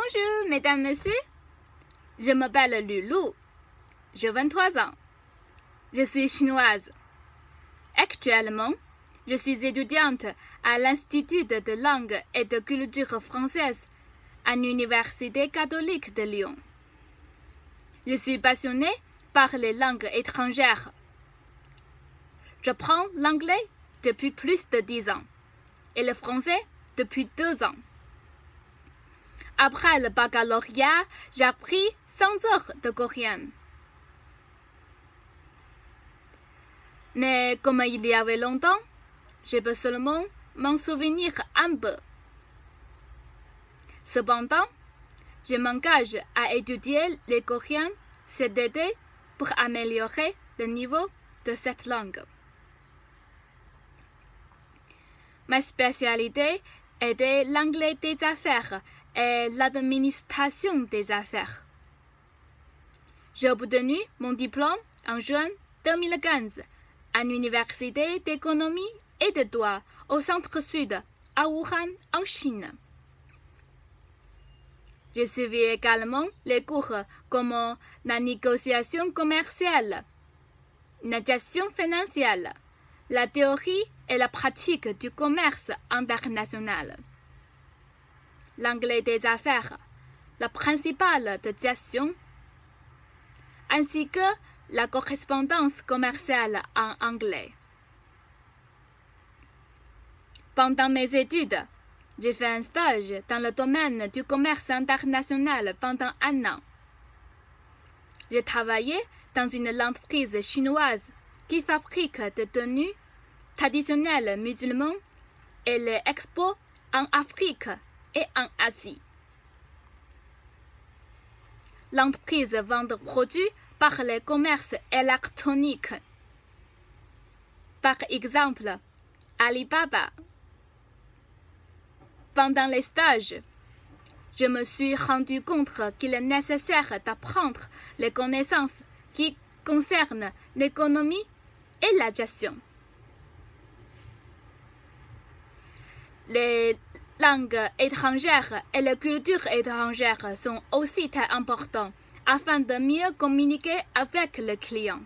Bonjour, mesdames, messieurs. Je m'appelle Lulu. J'ai 23 ans. Je suis chinoise. Actuellement, je suis étudiante à l'Institut de langue et de culture française à l'Université catholique de Lyon. Je suis passionnée par les langues étrangères. J'apprends l'anglais depuis plus de 10 ans et le français depuis 2 ans. Après le baccalauréat, j'ai appris 100 heures de coréen. Mais comme il y avait longtemps, je peux seulement m'en souvenir un peu. Cependant, je m'engage à étudier le coréen cet été pour améliorer le niveau de cette langue. Ma spécialité était l'anglais des affaires et l'administration des affaires. J'ai obtenu mon diplôme en juin 2015 à l'Université d'économie et de droit au centre-sud à Wuhan, en Chine. J'ai suivi également les cours comme la négociation commerciale, la gestion financière, la théorie et la pratique du commerce international, l'anglais des affaires, la principale de gestion, ainsi que la correspondance commerciale en anglais. Pendant mes études, j'ai fait un stage dans le domaine du commerce international pendant 1 an. J'ai travaillé dans une entreprise chinoise qui fabrique des tenues traditionnelles musulmanes et les expose en Afrique et en Asie. L'entreprise vend des produits par le commerce électronique. Par exemple, Alibaba. Pendant les stages, je me suis rendu compte qu'il est nécessaire d'apprendre les connaissances qui concernent l'économie et la gestion. Les langues étrangères et les cultures étrangères sont aussi très importantes afin de mieux communiquer avec le client.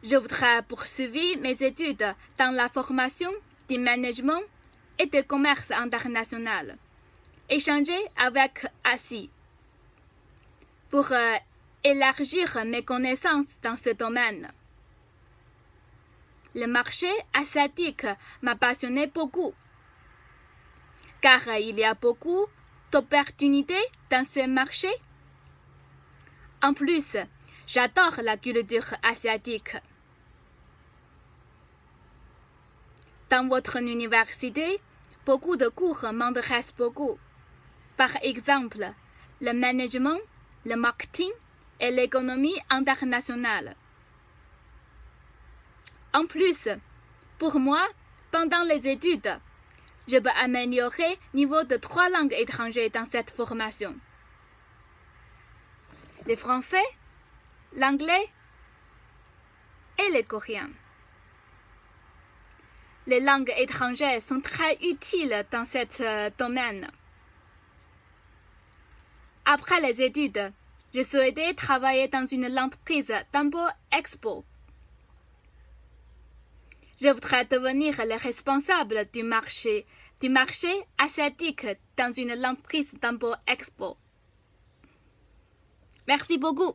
Je voudrais poursuivre mes études dans la formation du management et du commerce international, échanger avec Asie, pour élargir mes connaissances dans ce domaine. Le marché asiatique m'a passionné beaucoup, car il y a beaucoup d'opportunités dans ce marché. En plus, j'adore la culture asiatique. Dans votre université, beaucoup de cours m'intéressent beaucoup. Par exemple, le management, le marketing et l'économie internationale. En plus, pour moi, pendant les études, je peux améliorer le niveau de 3 langues étrangères dans cette formation. Le français, l'anglais et le coréen. Les langues étrangères sont très utiles dans ce domaine. Après les études, je souhaitais travailler dans une entreprise d'import-export. Je voudrais devenir le responsable du marché asiatique dans une entreprise d'import-export. Merci beaucoup.